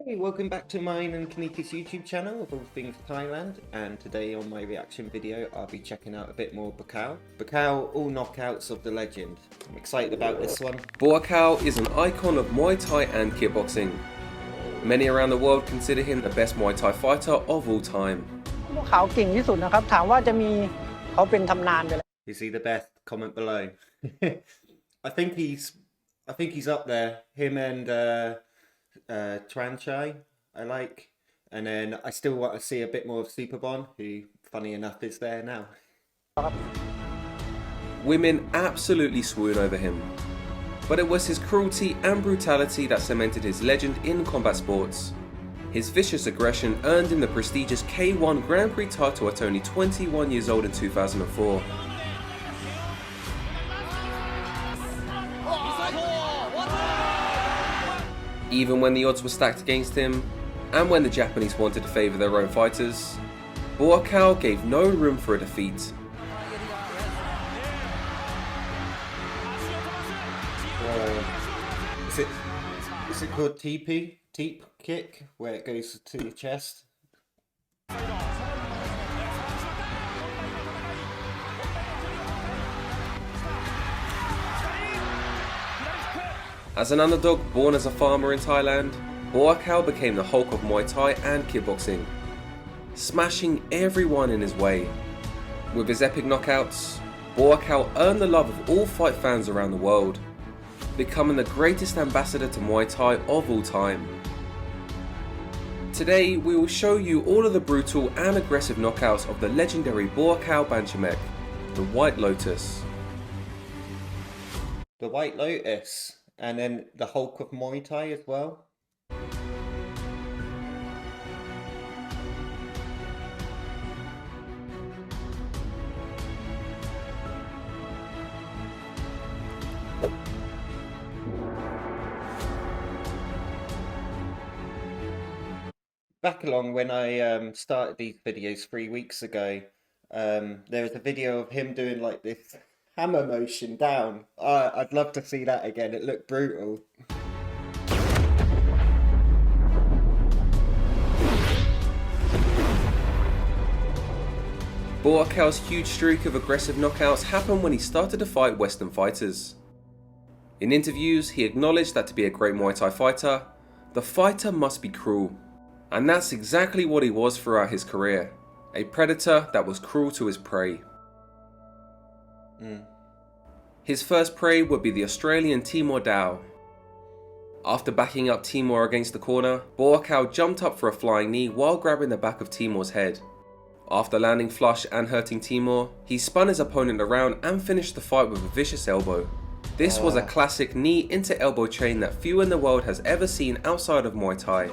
Hey, welcome back to mine and Kunnikar's YouTube channel of all things Thailand, and today on my reaction video I'll be checking out a bit more Buakaw. Buakaw, all knockouts of the legend. I'm excited about this one. Buakaw is an icon of Muay Thai and kickboxing. Many around the world consider him the best Muay Thai fighter of all time. เขาเก่งที่สุดนะครับถามว่าจะมีเขาเป็นตำนานไปแล้ว Is he the best? Comment below. I think he's up there. Him and Tranchai, I like. And then I still want to see a bit more of Superbon, who, funny enough, is there now. Women absolutely swoon over him. But it was his cruelty and brutality that cemented his legend in combat sports. His vicious aggression earned him the prestigious K1 Grand Prix title at only 21 years old in 2004. Even when the odds were stacked against him, and when the Japanese wanted to favour their own fighters, Buakaw gave no room for a defeat. Is it called TP? Teep kick, where it goes to your chest? As an underdog born as a farmer in Thailand, Buakaw became the Hulk of Muay Thai and kickboxing, smashing everyone in his way. With his epic knockouts, Buakaw earned the love of all fight fans around the world, becoming the greatest ambassador to Muay Thai of all time. Today we will show you all of the brutal and aggressive knockouts of the legendary Buakaw Banchamek, the White Lotus. The White Lotus. And then the Hulk of Muay Thai as well. Back along when I started these videos 3 weeks ago, there was a video of him doing like this hammer motion down. I'd love to see that again. It looked brutal. Buakaw's huge streak of aggressive knockouts happened when he started to fight Western fighters. In interviews, he acknowledged that to be a great Muay Thai fighter, the fighter must be cruel. And that's exactly what he was throughout his career. A predator that was cruel to his prey. His first prey would be the Australian Timur Dow. After backing up Timur against the corner, Buakaw jumped up for a flying knee while grabbing the back of Timur's head. After landing flush and hurting Timur, he spun his opponent around and finished the fight with a vicious elbow. This was a classic knee into elbow chain that few in the world has ever seen outside of Muay Thai.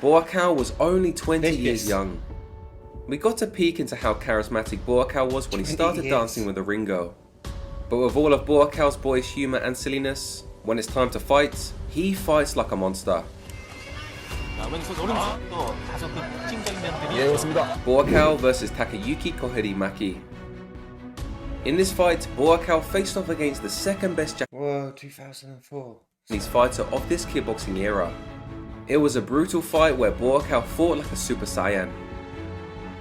Buakaw was only 20 years young. We got a peek into how charismatic Buakaw was when he started dancing with a ring girl. But with all of Buakaw's boyish humour and silliness, when it's time to fight, he fights like a monster. Buakaw versus Takayuki Koheri Maki. In this fight, Buakaw faced off against the second best Japanese 2004 fighter of this kickboxing era. It was a brutal fight where Buakaw fought like a Super Saiyan.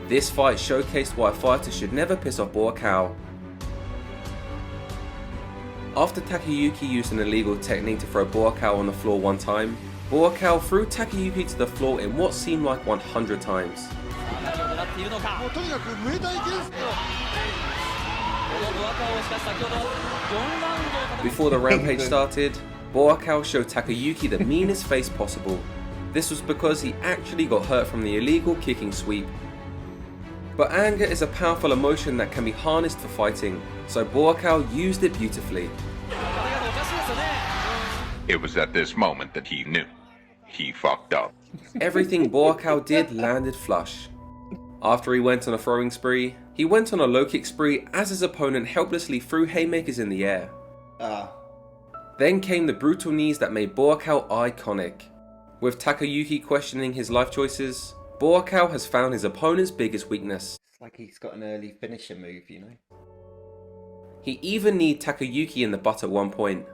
This fight showcased why a fighter should never piss off Buakaw. After Takayuki used an illegal technique to throw Buakaw on the floor one time, Buakaw threw Takayuki to the floor in what seemed like 100 times. Before the rampage started, Buakaw showed Takayuki the meanest face possible. This was because he actually got hurt from the illegal kicking sweep. But anger is a powerful emotion that can be harnessed for fighting, so Buakaw used it beautifully. It was at this moment that he knew. He fucked up. Everything Buakaw did landed flush. After he went on a throwing spree, he went on a low kick spree as his opponent helplessly threw haymakers in the air. Then came the brutal knees that made Buakaw iconic. With Takayuki questioning his life choices, Buakaw has found his opponent's biggest weakness. It's like he's got an early finisher move, you know? He even kneed Takayuki in the butt at one point.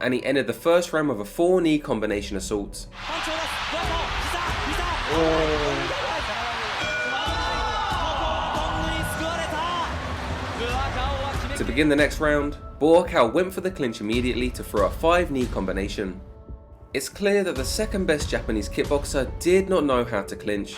And he ended the first round with a 4-knee combination assault. To begin the next round, Buakaw went for the clinch immediately to throw a 5-knee combination. It's clear that the second best Japanese kickboxer did not know how to clinch.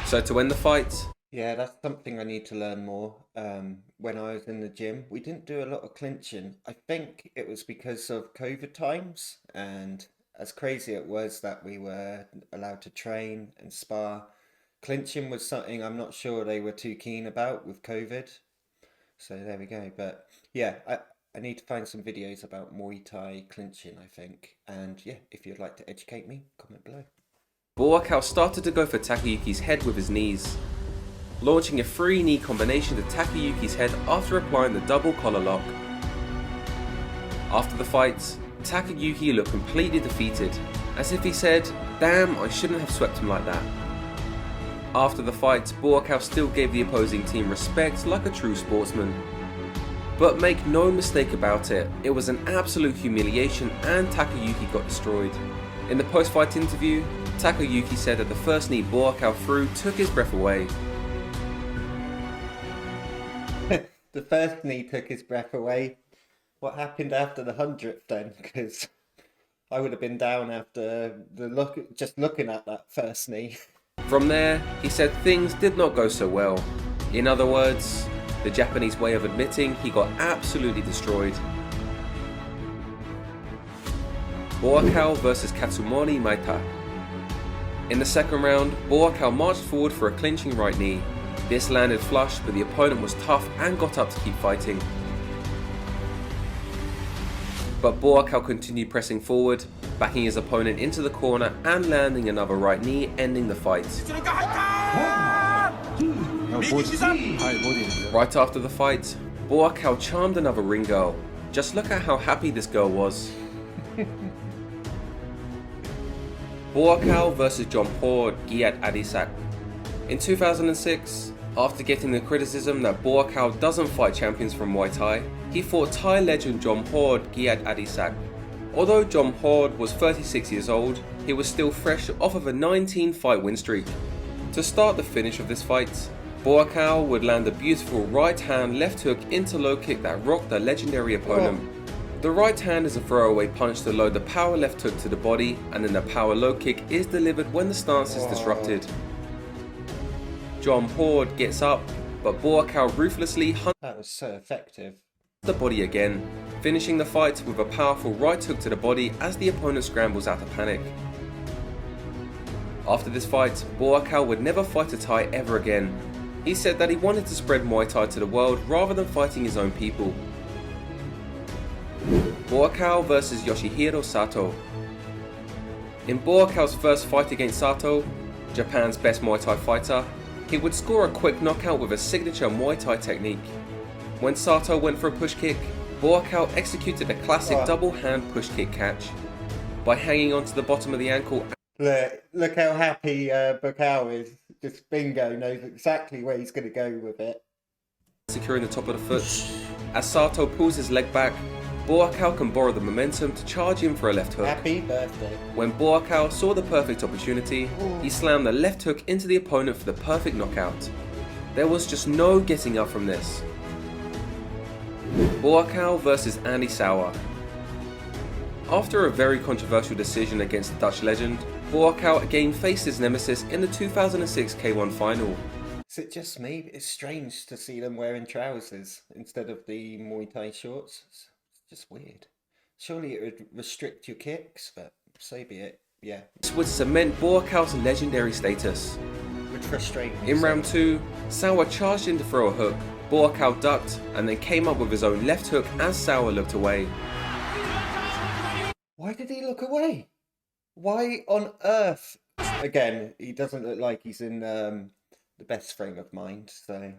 So to end the fight... Yeah, that's something I need to learn more. When I was in the gym, we didn't do a lot of clinching. I think it was because of COVID times, and as crazy it was that we were allowed to train and spar, clinching was something I'm not sure they were too keen about with COVID. So there we go. But yeah, I need to find some videos about Muay Thai clinching, I think. And yeah, if you'd like to educate me, comment below. Buakaw started to go for Takayuki's head with his knees, launching a 3-knee combination to Takayuki's head after applying the double collar lock. After the fight, Takayuki looked completely defeated, as if he said, "Damn, I shouldn't have swept him like that." After the fight, Buakaw still gave the opposing team respect like a true sportsman. But make no mistake about it, it was an absolute humiliation and Takayuki got destroyed. In the post-fight interview, Takayuki said that the first knee Buakaw threw took his breath away. The first knee took his breath away. What happened after the 100th then? Because I would have been down after just looking at that first knee. From there, he said things did not go so well. In other words, the Japanese way of admitting he got absolutely destroyed. Buakaw vs Katsumori Maita. In the second round, Buakaw marched forward for a clinching right knee. This landed flush, but the opponent was tough and got up to keep fighting. But Buakaw continued pressing forward, backing his opponent into the corner and landing another right knee, ending the fight. Right after the fight, Buakaw charmed another ring girl. Just look at how happy this girl was. Buakaw vs Jomhoor Giat Adisak. In 2006, after getting the criticism that Buakaw doesn't fight champions from Muay Thai, he fought Thai legend Jomhoor Giat Adisak. Although Jomhoor was 36 years old, he was still fresh off of a 19-fight win streak. To start the finish of this fight, Buakaw would land a beautiful right hand left hook into low kick that rocked the legendary opponent. The right hand is a throwaway punch to load the power left hook to the body, and then the power low kick is delivered when the stance is disrupted. Jomhoor gets up, but Buakaw ruthlessly hunts That was so effective. the body again, finishing the fight with a powerful right hook to the body as the opponent scrambles out of panic. After this fight, Buakaw would never fight a Thai ever again. He said that he wanted to spread Muay Thai to the world rather than fighting his own people. Buakaw vs Yoshihiro Sato. In Buakaw's first fight against Sato, Japan's best Muay Thai fighter, he would score a quick knockout with a signature Muay Thai technique. When Sato went for a push kick, Buakaw executed a classic double hand push kick catch. By hanging onto the bottom of the ankle, Look how happy Buakaw is. Just bingo, knows exactly where he's going to go with it. securing the top of the foot. As Sato pulls his leg back, Buakaw can borrow the momentum to charge in for a left hook. Happy birthday. When Buakaw saw the perfect opportunity, he slammed the left hook into the opponent for the perfect knockout. There was just no getting up from this. Buakaw vs Andy Sauer. After a very controversial decision against the Dutch legend, Buakaw again faced his nemesis in the 2006 K1 final. Is it just me? It's strange to see them wearing trousers instead of the Muay Thai shorts. It's just weird. Surely it would restrict your kicks, but so be it. Yeah. This would cement Buakaw's legendary status. Would frustrate me. In round 2, Sauer charged in to throw a hook. Buakaw ducked and then came up with his own left hook as Sauer looked away. Why did he look away? Why on earth? Again, he doesn't look like he's in the best frame of mind, so...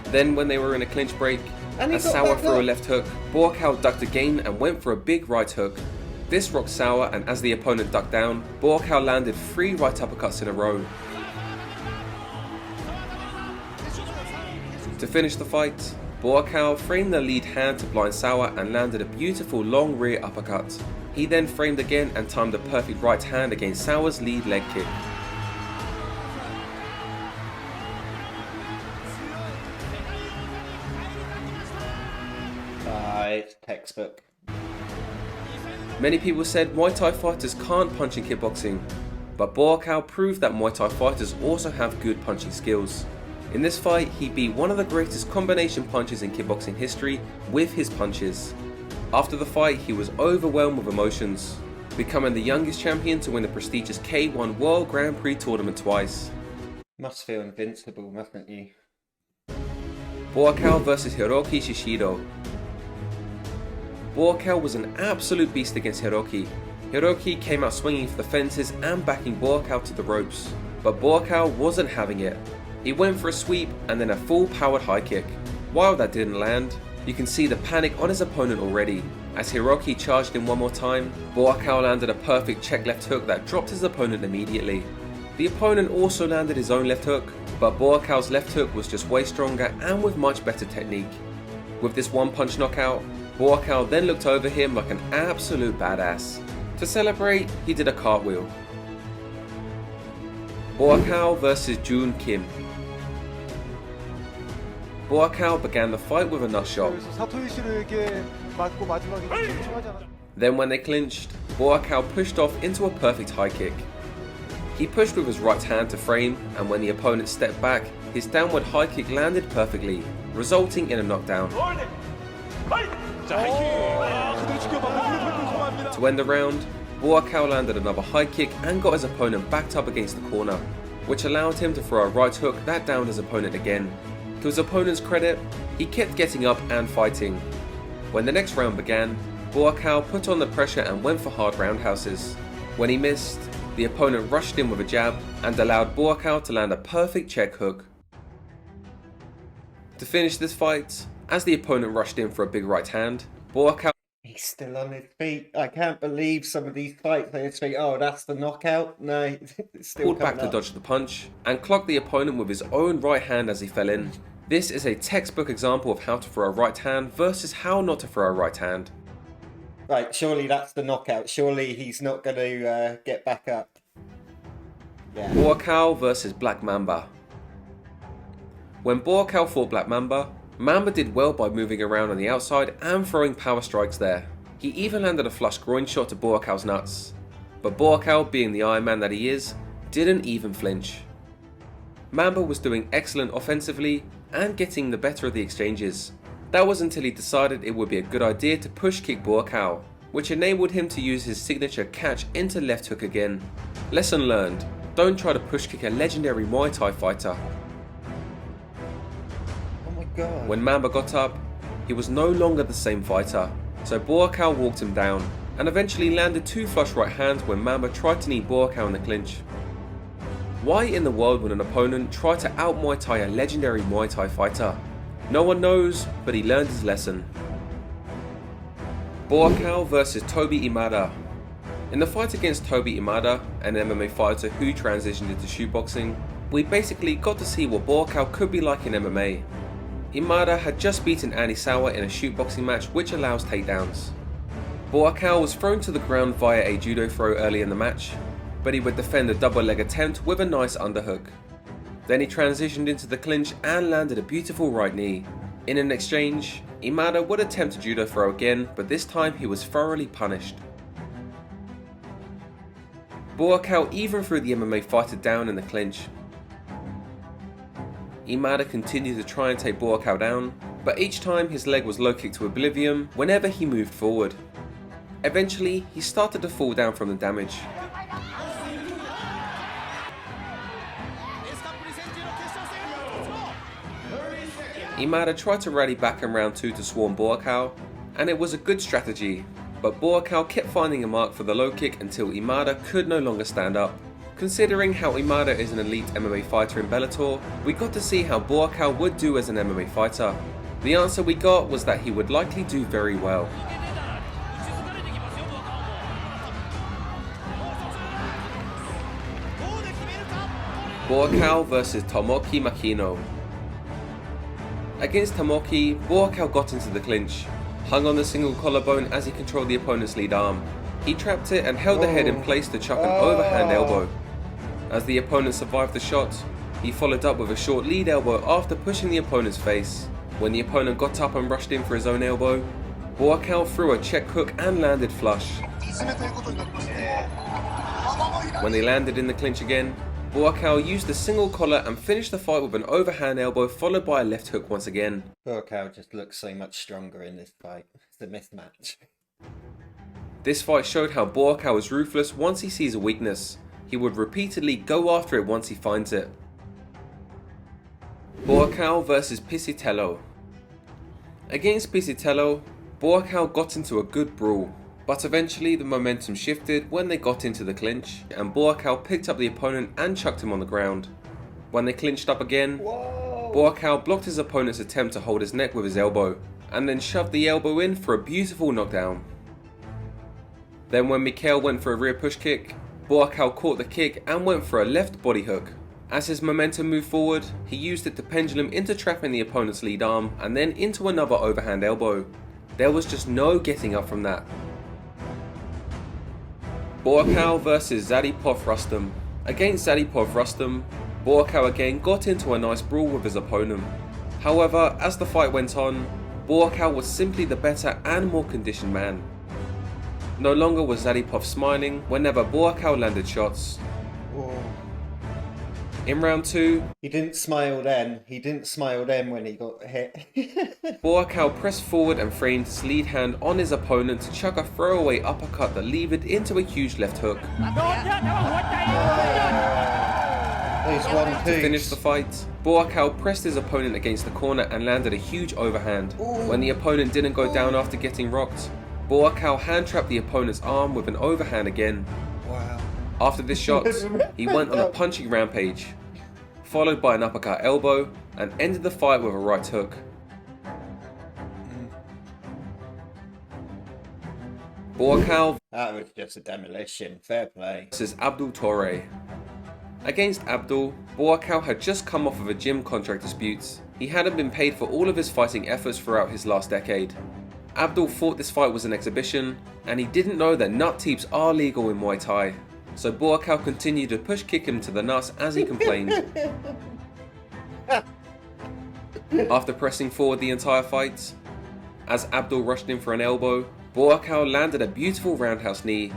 Then when they were in a clinch break, as Sauer threw a left hook, Buakaw ducked again and went for a big right hook. This rocked Sauer, and as the opponent ducked down, Buakaw landed 3 right uppercuts in a row. To finish the fight, Buakaw framed the lead hand to blind Sauer and landed a beautiful long rear uppercut. He then framed again and timed a perfect right hand against Sauer's lead leg kick. It's textbook. Many people said Muay Thai fighters can't punch in kickboxing, but Buakaw proved that Muay Thai fighters also have good punching skills. In this fight, he beat one of the greatest combination punches in kickboxing history with his punches. After the fight, he was overwhelmed with emotions, becoming the youngest champion to win the prestigious K1 World Grand Prix tournament twice. Must feel invincible, mustn't you? Buakaw vs Hiroki Shishido. Buakaw was an absolute beast against Hiroki. Hiroki came out swinging for the fences and backing Buakaw to the ropes, but Buakaw wasn't having it. He went for a sweep and then a full powered high kick. While that didn't land, you can see the panic on his opponent already. As Hiroki charged him one more time, Buakaw landed a perfect check left hook that dropped his opponent immediately. The opponent also landed his own left hook, but Buakaw's left hook was just way stronger and with much better technique. With this one punch knockout, Buakaw then looked over him like an absolute badass. To celebrate, he did a cartwheel. Buakaw vs Jun Kim. Buakaw began the fight with a nut shot. Then when they clinched, Buakaw pushed off into a perfect high kick. He pushed with his right hand to frame, and when the opponent stepped back, his downward high kick landed perfectly, resulting in a knockdown. To end the round, Buakaw landed another high kick and got his opponent backed up against the corner, which allowed him to throw a right hook that downed his opponent again. To his opponent's credit, he kept getting up and fighting. When the next round began, Buakaw put on the pressure and went for hard roundhouses. When he missed, the opponent rushed in with a jab and allowed Buakaw to land a perfect check hook. To finish this fight, as the opponent rushed in for a big right hand, Buakaw He's still on his feet. I can't believe some of these fights on his feet. Oh, that's the knockout? No, it's still pulled back coming to up. dodge the punch and clocked the opponent with his own right hand as he fell in. This is a textbook example of how to throw a right hand versus how not to throw a right hand. Right, surely that's the knockout. Surely he's not going to get back up. Yeah. Buakaw versus Black Mamba. When Buakaw fought Black Mamba, Mamba did well by moving around on the outside and throwing power strikes there. He even landed a flush groin shot to Buakaw's nuts. But Buakaw, being the Iron Man that he is, didn't even flinch. Mamba was doing excellent offensively and getting the better of the exchanges. That was until he decided it would be a good idea to push kick Buakaw, which enabled him to use his signature catch into left hook again. Lesson learned, don't try to push kick a legendary Muay Thai fighter. God. When Mamba got up, he was no longer the same fighter, so Buakaw walked him down and eventually landed two flush right hands when Mamba tried to knee Buakaw in the clinch. Why in the world would an opponent try to out Muay Thai a legendary Muay Thai fighter? No one knows, but he learned his lesson. Buakaw versus Tobi Imada. In the fight against Tobi Imada, an MMA fighter who transitioned into shootboxing, we basically got to see what Buakaw could be like in MMA. Imada had just beaten Annie Sauer in a shootboxing match which allows takedowns. Buakaw was thrown to the ground via a judo throw early in the match, but he would defend a double leg attempt with a nice underhook. Then he transitioned into the clinch and landed a beautiful right knee. In an exchange, Imada would attempt a judo throw again, but this time he was thoroughly punished. Buakaw even threw the MMA fighter down in the clinch. Imada continued to try and take Buakaw down, but each time his leg was low kicked to oblivion whenever he moved forward. Eventually, he started to fall down from the damage. Imada tried to rally back in round 2 to swarm Buakaw, and it was a good strategy, but Buakaw kept finding a mark for the low kick until Imada could no longer stand up. Considering how Imada is an elite MMA fighter in Bellator, we got to see how Buakaw would do as an MMA fighter. The answer we got was that he would likely do very well. Buakaw vs Tomoki Makino. Against Tamoki, Buakaw got into the clinch, hung on the single collarbone as he controlled the opponent's lead arm. He trapped it and held the head in place to chuck an overhand elbow. As the opponent survived the shot, he followed up with a short lead elbow after pushing the opponent's face. When the opponent got up and rushed in for his own elbow, Buakaw threw a check hook and landed flush. When they landed in the clinch again, Buakaw used a single collar and finished the fight with an overhand elbow followed by a left hook once again. Buakaw just looks so much stronger in this fight. It's a mismatch. This fight showed how Buakaw is ruthless once he sees a weakness. He would repeatedly go after it once he finds it. Buakaw vs Piscitello. Against Piscitello, Buakaw got into a good brawl, but eventually the momentum shifted when they got into the clinch and Buakaw picked up the opponent and chucked him on the ground. When they clinched up again, Buakaw blocked his opponent's attempt to hold his neck with his elbow and then shoved the elbow in for a beautiful knockdown. Then when Mikhail went for a rear push kick, Buakaw caught the kick and went for a left body hook. As his momentum moved forward, he used it to pendulum into trapping the opponent's lead arm and then into another overhand elbow. There was just no getting up from that. Buakaw vs Zadipov Rustam. Against Zadipov Rustam, Buakaw again got into a nice brawl with his opponent. However, as the fight went on, Buakaw was simply the better and more conditioned man. No longer was Zadipov smiling whenever Buakaw landed shots. In round 2, He didn't smile then. He didn't smile then when he got hit. Buakaw pressed forward and framed his lead hand on his opponent to chuck a throwaway uppercut that levered into a huge left hook. To finish the fight, Buakaw pressed his opponent against the corner and landed a huge overhand. When the opponent didn't go down after getting rocked, Buakaw hand-trapped the opponent's arm with an overhand again. Wow. After this shot, he went on a punching rampage, followed by an uppercut elbow, and ended the fight with a right hook. Buakaw That was just a demolition. Fair play. vs Abdul Torre. Against Abdul, Buakaw had just come off of a gym contract dispute. He hadn't been paid for all of his fighting efforts throughout his last decade. Abdul thought this fight was an exhibition, and he didn't know that nut teeps are legal in Muay Thai. So Buakaw continued to push kick him to the nuts as he complained. After pressing forward the entire fight, as Abdul rushed in for an elbow, Buakaw landed a beautiful roundhouse knee.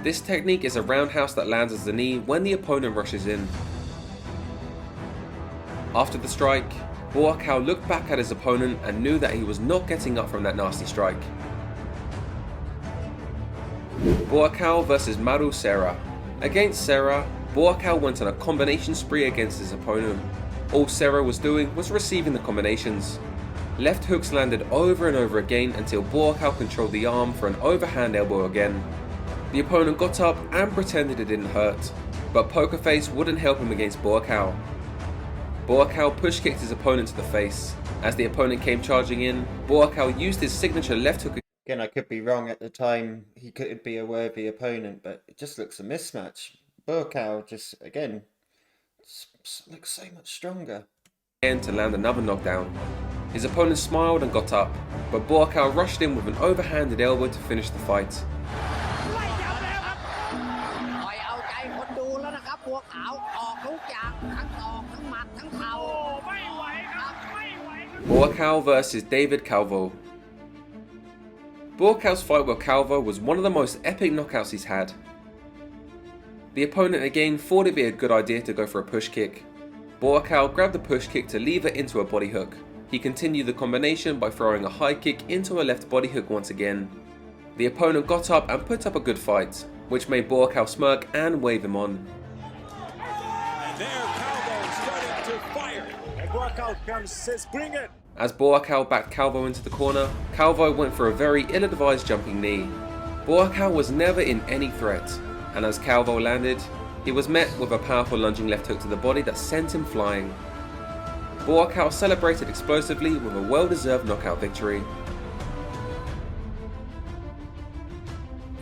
This technique is a roundhouse that lands as the knee when the opponent rushes in. After the strike, Buakaw looked back at his opponent and knew that he was not getting up from that nasty strike. Buakaw vs Maru Serra. Against Serra, Buakaw went on a combination spree against his opponent. All Serra was doing was receiving the combinations. Left hooks landed over and over again until Buakaw controlled the arm for an overhand elbow again. The opponent got up and pretended it didn't hurt, but Poker Face wouldn't help him against Buakaw. Buakaw push kicked his opponent to the face. As the opponent came charging in, Buakaw used his signature left hook. Again, I could be wrong at the time. He could be a worthy opponent, but it just looks a mismatch. Buakaw just, again, looks so much stronger. To land another knockdown. His opponent smiled and got up, but Buakaw rushed in with an overhanded elbow to finish the fight. Buakaw vs David Calvo. Buakaw's fight with Calvo was one of the most epic knockouts he's had. The opponent again thought it'd be a good idea to go for a push kick. Buakaw grabbed the push kick to lever into a body hook. He continued the combination by throwing a high kick into a left body hook once again. The opponent got up and put up a good fight, which made Buakaw smirk and wave him on. And there Calvo started to fire. And Buakaw comes, says, "Bring it!" As Buakaw backed Calvo into the corner, Calvo went for a very ill-advised jumping knee. Buakaw was never in any threat, and as Calvo landed, he was met with a powerful lunging left hook to the body that sent him flying. Buakaw celebrated explosively with a well-deserved knockout victory.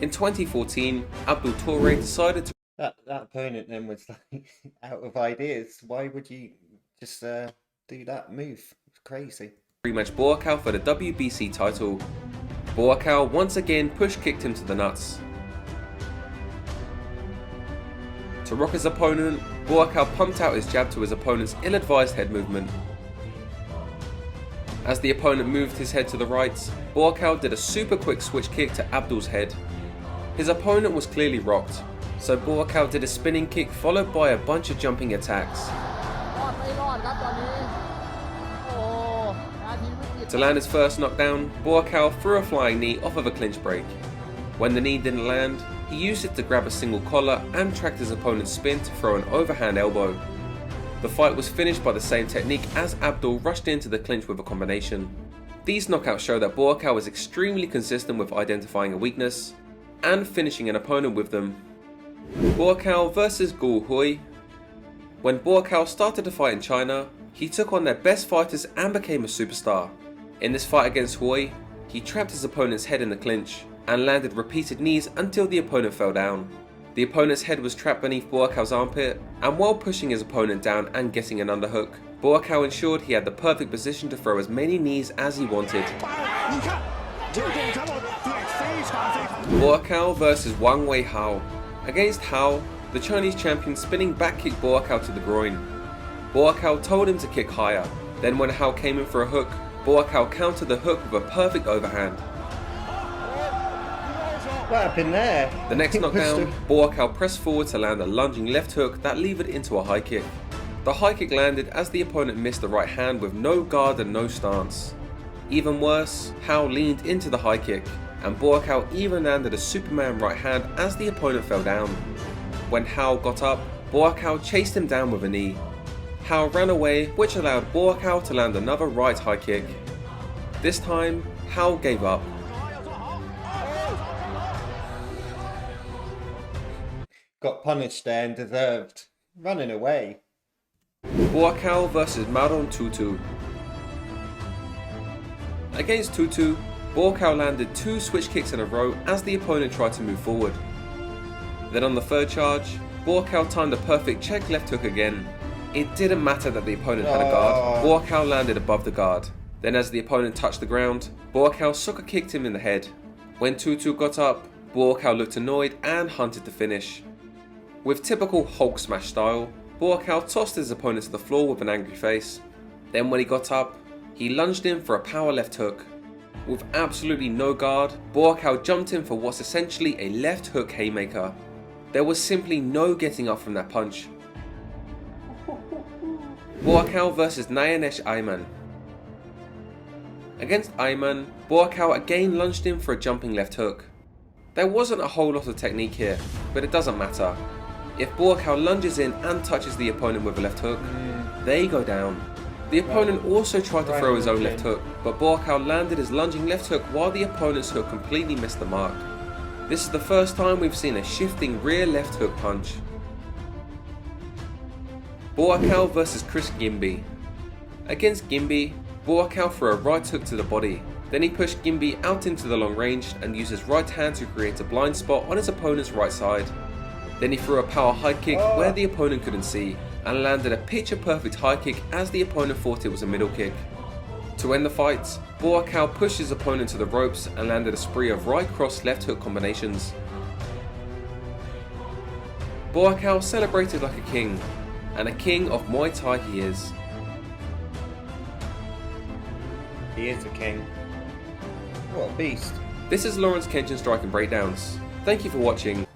In 2014, Abdul Torre decided to... That opponent then was like out of ideas. Why would you just do that move. It's crazy. Rematch Buakaw for the WBC title. Buakaw once again push-kicked him to the nuts. To rock his opponent, Buakaw pumped out his jab to his opponent's ill-advised head movement. As the opponent moved his head to the right, Buakaw did a super quick switch kick to Abdul's head. His opponent was clearly rocked, so Buakaw did a spinning kick followed by a bunch of jumping attacks. To land his first knockdown, Buakaw threw a flying knee off of a clinch break. When the knee didn't land, he used it to grab a single collar and tracked his opponent's spin to throw an overhand elbow. The fight was finished by the same technique as Abdul rushed into the clinch with a combination. These knockouts show that Buakaw is extremely consistent with identifying a weakness and finishing an opponent with them. Buakaw vs Gu Hui. When Buakaw started to fight in China, he took on their best fighters and became a superstar. In this fight against Hui, he trapped his opponent's head in the clinch and landed repeated knees until the opponent fell down. The opponent's head was trapped beneath Buakaw's armpit, and while pushing his opponent down and getting an underhook, Buakaw ensured he had the perfect position to throw as many knees as he wanted. Buakaw vs Wang Wei Hao. Against Hao, the Chinese champion spinning back kicked Buakaw to the groin. Buakaw told him to kick higher, then when Hao came in for a hook, Buakaw countered the hook with a perfect overhand. What happened there? The next knockdown, Buakaw pressed forward to land a lunging left hook that levered into a high kick. The high kick landed as the opponent missed the right hand with no guard and no stance. Even worse, Hao leaned into the high kick, and Buakaw even landed a Superman right hand as the opponent fell down. When Hao got up, Buakaw chased him down with a knee. Hao ran away, which allowed Buakaw to land another right high kick. This time, Hao gave up. Got punished there and deserved. Running away. Buakaw vs Maron Tutu. Against Tutu, Buakaw landed 2 switch kicks in a row as the opponent tried to move forward. Then on the third charge, Buakaw timed a perfect check left hook again. It didn't matter that the opponent had a guard, Buakaw landed above the guard. Then as the opponent touched the ground, Buakaw soccer kicked him in the head. When Tutu got up, Buakaw looked annoyed and hunted to finish. With typical Hulk smash style, Buakaw tossed his opponent to the floor with an angry face. Then when he got up, he lunged in for a power left hook. With absolutely no guard, Buakaw jumped in for what's essentially a left hook haymaker. There was simply no getting up from that punch. Buakaw vs Nayanesh Ayman. Against Ayman, Buakaw again lunged in for a jumping left hook. There wasn't a whole lot of technique here, but it doesn't matter. If Buakaw lunges in and touches the opponent with a left hook, they go down. The opponent also tried to throw his own left hook, but Buakaw landed his lunging left hook while the opponent's hook completely missed the mark. This is the first time we've seen a shifting rear left hook punch. Buakaw vs Chris Gimby. Against Gimby, Buakaw threw a right hook to the body. Then he pushed Gimby out into the long range and used his right hand to create a blind spot on his opponent's right side. Then he threw a power high kick where the opponent couldn't see, and landed a picture perfect high kick as the opponent thought it was a middle kick. To end the fight, Buakaw pushed his opponent to the ropes and landed a spree of right cross left hook combinations. Buakaw celebrated like a king, and a king of Muay Thai he is. He is a king. What a beast. This is Lawrence Kenshin Striking Breakdowns. Thank you for watching.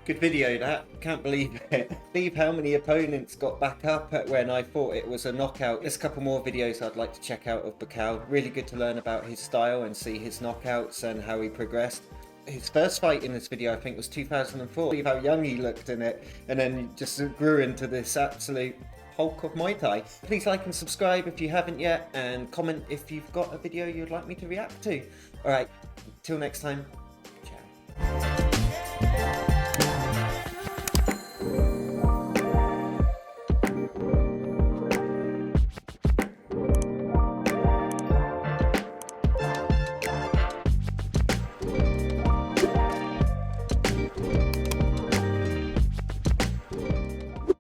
Good video that, can't believe it. Believe how many opponents got back up at when I thought it was a knockout. There's a couple more videos I'd like to check out of Buakaw. Really good to learn about his style and see his knockouts and how he progressed. His first fight in this video I think was 2004. Believe how young he looked in it, and then just grew into this absolute Hulk of Muay Thai. Please like and subscribe if you haven't yet, and comment if you've got a video you'd like me to react to. Alright, till next time.